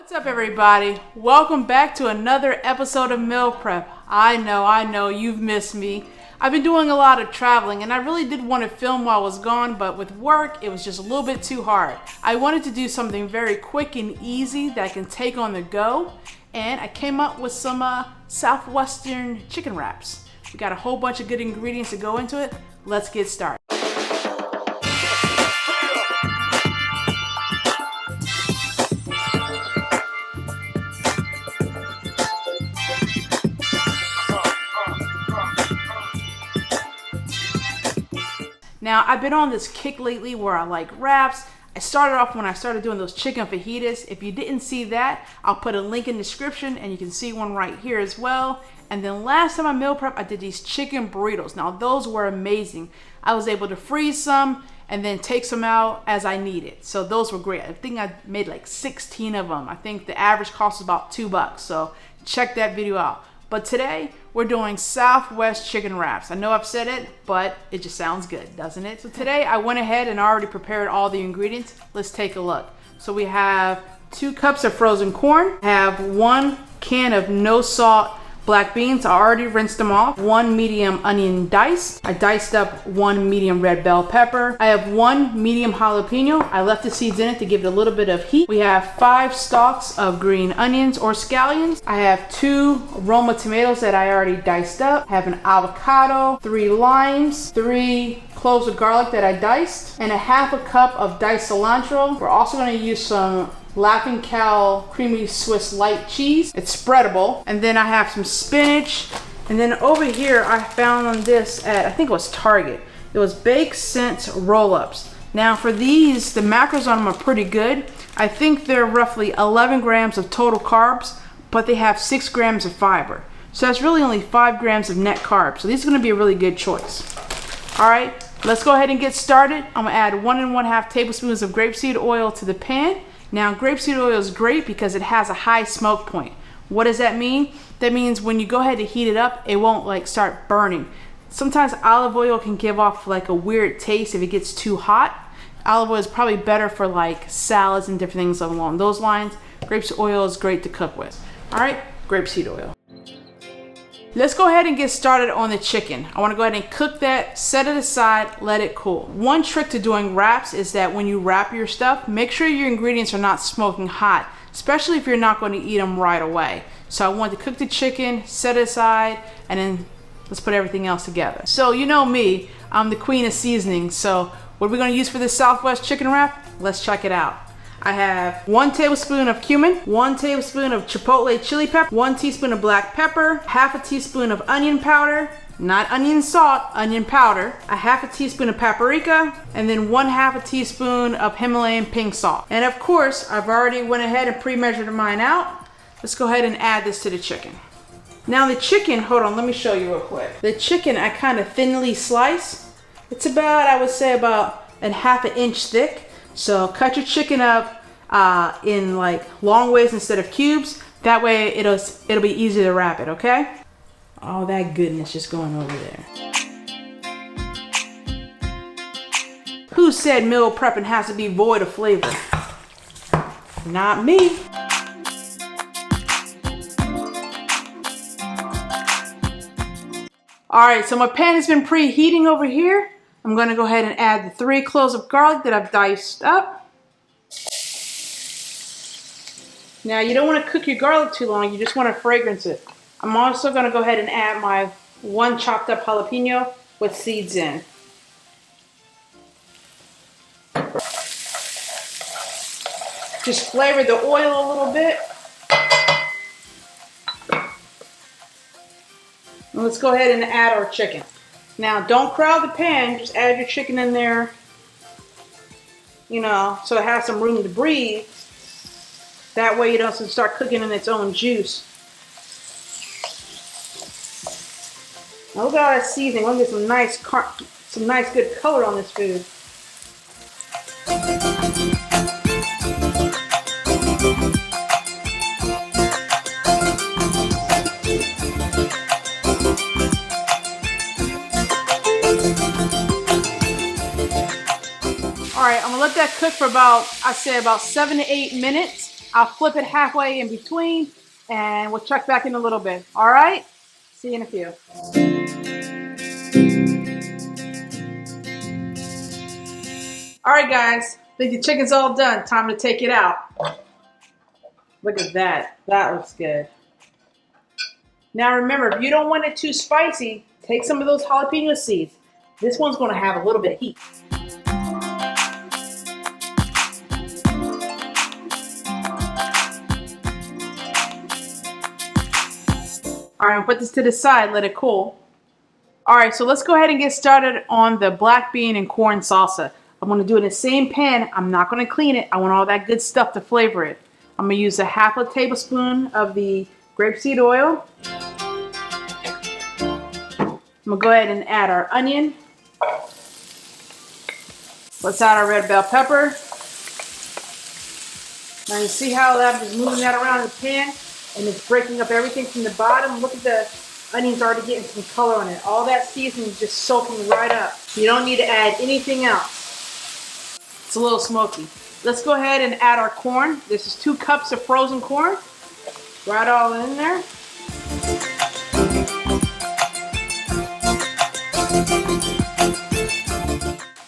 What's up, everybody? Welcome back to another episode of Meal Prep. I know, you've missed me. I've been doing a lot of traveling and I really did want to film while I was gone, but with work, it was just a little bit too hard. I wanted to do something very quick and easy that I can take on the go, and I came up with some Southwestern chicken wraps. We got a whole bunch of good ingredients to go into it. Let's get started. Now, I've been on this kick lately where I like wraps. I started off when I started doing those chicken fajitas. If you didn't see that, I'll put a link in the description and you can see one right here as well. And then last time I meal prep, I did these chicken burritos. Now, those were amazing. I was able to freeze some and then take some out as I needed. So those were great. I think I made like 16 of them. I think the average cost was about $2. So check that video out. But today, we're doing Southwest chicken wraps. I know I've said it, but it just sounds good, doesn't it? So today, I went ahead and already prepared all the ingredients. Let's take a look. So we have 2 cups of frozen corn, have 1 can of no salt black beans. I already rinsed them off. 1 medium onion diced. I diced up 1 medium red bell pepper. I have 1 medium jalapeno. I left the seeds in it to give it a little bit of heat. We have 5 stalks of green onions or scallions. I have 2 Roma tomatoes that I already diced up. I have an avocado, 3 limes, 3 cloves of garlic that I diced, and a half a cup of diced cilantro. We're also going to use some Laughing Cow creamy Swiss light cheese. It's spreadable. And then I have some spinach. And then over here I found on this at, I think it was Target. It was Baked Sense roll-ups. Now for these, the macros on them are pretty good. I think they're roughly 11 grams of total carbs, but they have 6 grams of fiber. So that's really only 5 grams of net carbs. So these are going to be a really good choice. All right, let's go ahead and get started. I'm going to add 1 1/2 tablespoons of grapeseed oil to the pan. Now, grapeseed oil is great because it has a high smoke point. What does that mean? That means when you go ahead to heat it up, it won't like start burning. Sometimes olive oil can give off like a weird taste if it gets too hot. Olive oil is probably better for like salads and different things along those lines. Grapeseed oil is great to cook with. All right, grapeseed oil. Let's go ahead and get started on the chicken. I want to go ahead and cook that, set it aside, let it cool. One trick to doing wraps is that when you wrap your stuff, make sure your ingredients are not smoking hot, especially if you're not going to eat them right away. So I want to cook the chicken, set it aside, and then let's put everything else together. So you know me, I'm the queen of seasonings. So what are we going to use for this Southwest chicken wrap? Let's check it out. I have 1 tablespoon of cumin, 1 tablespoon of chipotle chili pepper, 1 teaspoon of black pepper, half a teaspoon of onion powder, not onion salt, onion powder, a half a teaspoon of paprika, and then 1/2 teaspoon of Himalayan pink salt. And of course, I've already went ahead and pre-measured mine out. Let's go ahead and add this to the chicken. Now the chicken, hold on, let me show you real quick. The chicken I kind of thinly slice. It's about, I would say about a 1/2 inch thick. So cut your chicken up in like long ways instead of cubes. That way it'll be easy to wrap it, okay? All that goodness just going over there. Who said meal prepping has to be void of flavor? Not me. All right, so my pan has been preheating over here. I'm going to go ahead and add the 3 cloves of garlic that I've diced up. Now, you don't want to cook your garlic too long. You just want to fragrance it. I'm also going to go ahead and add my 1 chopped up jalapeno with seeds in. Just flavor the oil a little bit. And let's go ahead and add our chicken. Now, don't crowd the pan, just add your chicken in there, you know, so it has some room to breathe. That way it doesn't start cooking in its own juice. Now look at all that seasoning. We'll get some nice good color on this food. All right, I'm gonna let that cook for about, I'd say about 7 to 8 minutes. I'll flip it halfway in between and we'll check back in a little bit. All right? See you in a few. All right, guys. I think the chicken's all done. Time to take it out. Look at that. That looks good. Now remember, if you don't want it too spicy, take some of those jalapeno seeds. This one's going to have a little bit of heat. All right, I'll put this to the side, let it cool. All right, so let's go ahead and get started on the black bean and corn salsa. I'm going to do it in the same pan. I'm not going to clean it. I want all that good stuff to flavor it. I'm going to use a half a tablespoon of the grapeseed oil. I'm going to go ahead and add our onion. Let's add our red bell pepper. Now you see how I'm just moving that around in the pan and it's breaking up everything from the bottom. Look at the onions already getting some color on it. All that seasoning is just soaking right up. You don't need to add anything else. It's a little smoky. Let's go ahead and add our corn. This is 2 cups of frozen corn. Right all in there.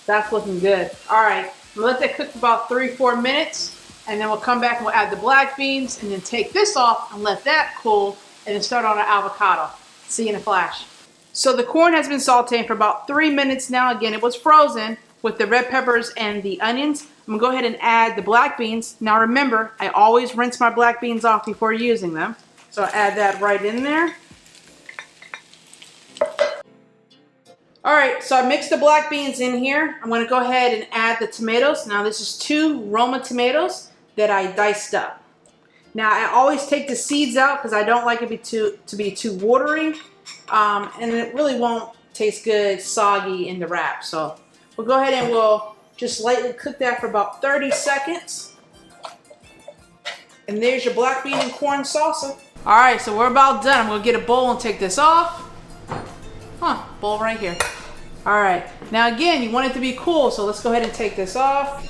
That's looking good. All right, we'll let that cook for about 3-4 minutes, and then we'll come back and we'll add the black beans, and then take this off and let that cool, and then start on our avocado. See you in a flash. So the corn has been sauteing for about 3 minutes now. Again, it was frozen with the red peppers and the onions. I'm gonna go ahead and add the black beans. Now remember, I always rinse my black beans off before using them. So I'll add that right in there. All right, so I mixed the black beans in here. I'm gonna go ahead and add the tomatoes. Now this is 2 Roma tomatoes that I diced up. Now I always take the seeds out because I don't like it to be too watery, and it really won't taste good soggy in the wrap. So we'll go ahead and we'll just lightly cook that for about 30 seconds. And there's your black bean and corn salsa. All right, so we're about done. I'm gonna get a bowl and take this off. Bowl right here. All right, now again, you want it to be cool, so let's go ahead and take this off.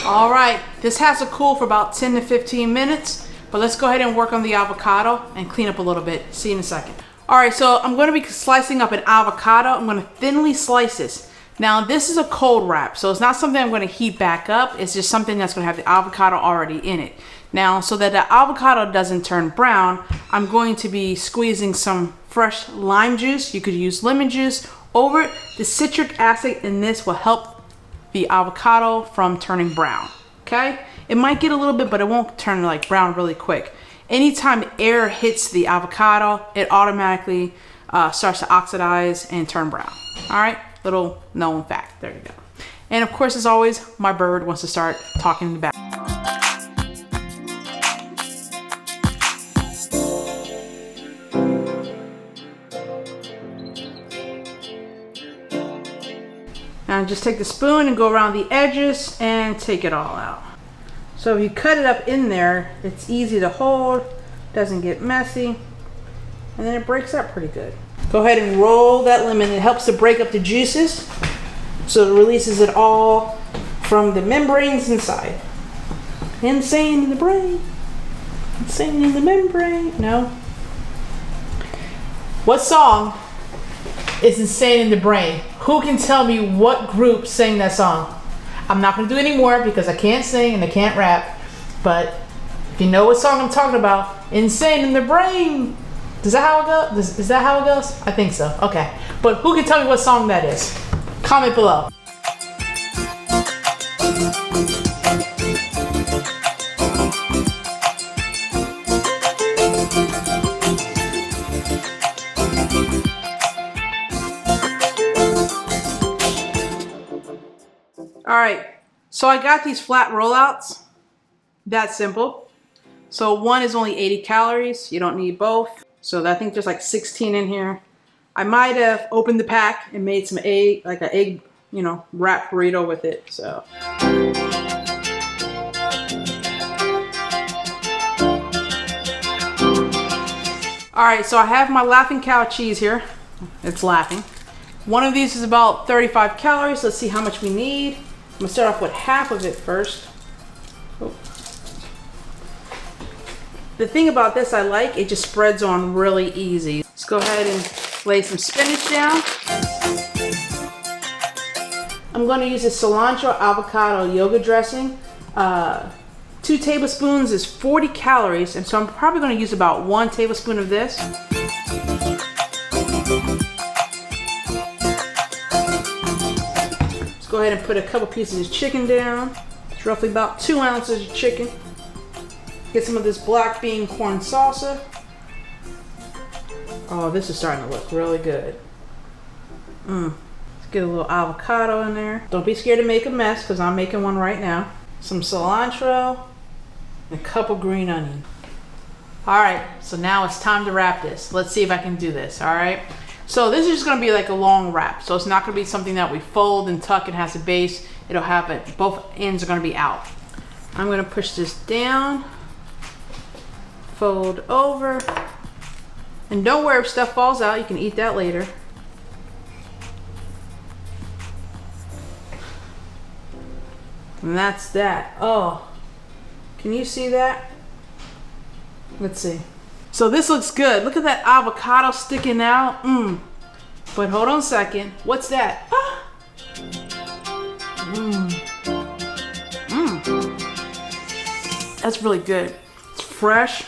All right, this has to cool for about 10 to 15 minutes, but let's go ahead and work on the avocado and clean up a little bit. See you in a second. All right, so I'm going to be slicing up an avocado. I'm going to thinly slice this. Now this is a cold wrap, so it's not something I'm going to heat back up. It's just something that's going to have the avocado already in it. Now, so that the avocado doesn't turn brown, I'm going to be squeezing some fresh lime juice. You could use lemon juice over it. The citric acid in this will help the avocado from turning brown, okay? It might get a little bit, but it won't turn like brown really quick. Anytime air hits the avocado, it automatically starts to oxidize and turn brown. All right, little known fact, there you go. And of course, as always, my bird wants to start talking in the back. Now just take the spoon and go around the edges and take it all out. So if you cut it up in there, it's easy to hold, doesn't get messy, and then it breaks up pretty good. Go ahead and roll that lemon. It helps to break up the juices, so it releases it all from the membranes inside. Insane in the brain. Insane in the membrane. No. What song is Insane in the Brain? Who can tell me what group sang that song? I'm not going to do any more because I can't sing and I can't rap. But if you know what song I'm talking about, Insane in the Brain. Is that how it goes? Is that how it goes? I think so. Okay. But who can tell me what song that is? Comment below. All right, so I got these flat rollouts. That simple. So one is only 80 calories. You don't need both. So I think there's like 16 in here. I might have opened the pack and made some egg, like an egg, you know, wrap burrito with it. So. All right, so I have my Laughing Cow cheese here. It's laughing. One of these is about 35 calories. Let's see how much we need. I'm gonna start off with half of it first. Oh. The thing about this I like, it just spreads on really easy. Let's go ahead and lay some spinach down. I'm going to use a cilantro avocado yogurt dressing. 2 tablespoons is 40 calories, and so I'm probably going to use about 1 tablespoon of this. Let's go ahead and put a couple pieces of chicken down. It's roughly about 2 ounces of chicken. Get some of this black bean corn salsa. Oh, this is starting to look really good. Let's get a little avocado in there. Don't be scared to make a mess, because I'm making one right now. Some cilantro and a couple green onion. All right, so now it's time to wrap this. Let's see if I can do this, all right? So this is just gonna be like a long wrap. So it's not gonna be something that we fold and tuck and has a base. It'll have it, both ends are gonna be out. I'm gonna push this down, fold over, and don't worry if stuff falls out, you can eat that later. And that's that. Oh, can you see that? Let's see. So this looks good. Look at that avocado sticking out. But hold on a second. What's that? Ah. That's really good. It's fresh.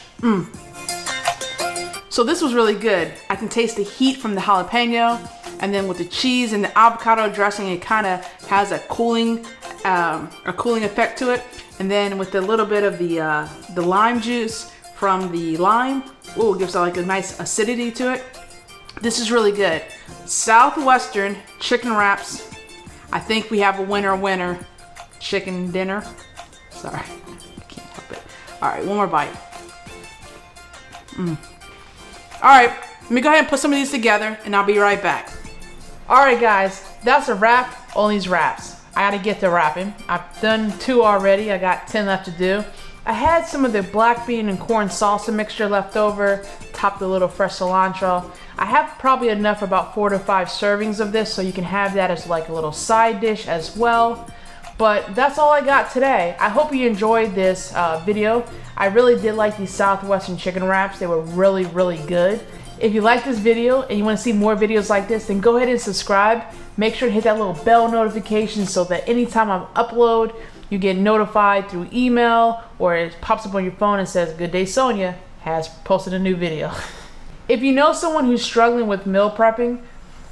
So this was really good. I can taste the heat from the jalapeno, and then with the cheese and the avocado dressing, it kind of has a cooling effect to it. And then with a little bit of the lime juice from the lime, ooh, it gives like a nice acidity to it. This is really good. Southwestern chicken wraps. I think we have a winner chicken dinner. Sorry, I can't help it. All right, one more bite. All right, let me go ahead and put some of these together, and I'll be right back. All right, guys, that's a wrap on these wraps. I gotta get to wrapping. I've done 2 already. I got 10 left to do. I had some of the black bean and corn salsa mixture left over, topped a little fresh cilantro. I have probably enough for about 4 to 5 servings of this, so you can have that as like a little side dish as well. But that's all I got today. I hope you enjoyed this video. I really did like these Southwestern chicken wraps. They were really, really good. If you like this video and you want to see more videos like this, then go ahead and subscribe. Make sure to hit that little bell notification so that anytime I upload, you get notified through email, or it pops up on your phone and says, "Good day, Sonya has posted a new video." If you know someone who's struggling with meal prepping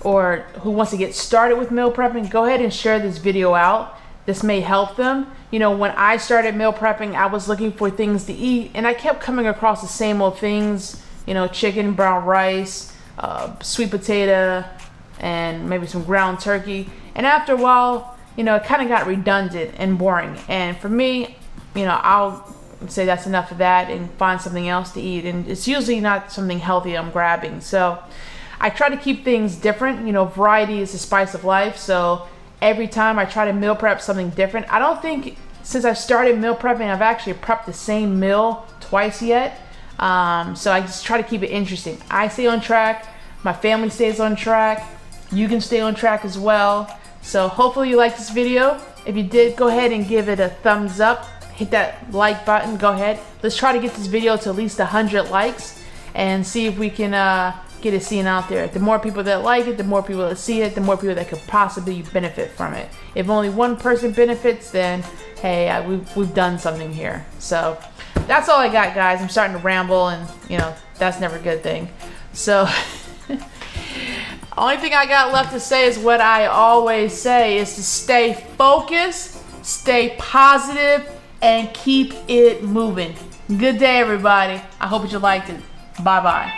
or who wants to get started with meal prepping, go ahead and share this video out. This may help them. You know, when I started meal prepping, I was looking for things to eat, and I kept coming across the same old things. You know, chicken, brown rice, sweet potato, and maybe some ground turkey. And after a while, you know, it kind of got redundant and boring. And for me, you know, I'll say that's enough of that and find something else to eat. And it's usually not something healthy I'm grabbing. So I try to keep things different. You know, variety is the spice of life. So every time I try to meal prep something different. I don't think since I started meal prepping, I've actually prepped the same meal twice yet. So I just try to keep it interesting. I stay on track. My family stays on track. You can stay on track as well. So hopefully you liked this video. If you did, go ahead and give it a thumbs up. Hit that like button. Go ahead. Let's try to get this video to at least 100 likes and see if we can get it seen out there. The more people that like it, the more people that see it, the more people that could possibly benefit from it. If only one person benefits, then hey, we've done something here. So that's all I got, guys. I'm starting to ramble, and you know, that's never a good thing. So only thing I got left to say is what I always say, is to stay focused, stay positive, and keep it moving. Good day, everybody. I hope that you liked it. Bye-bye.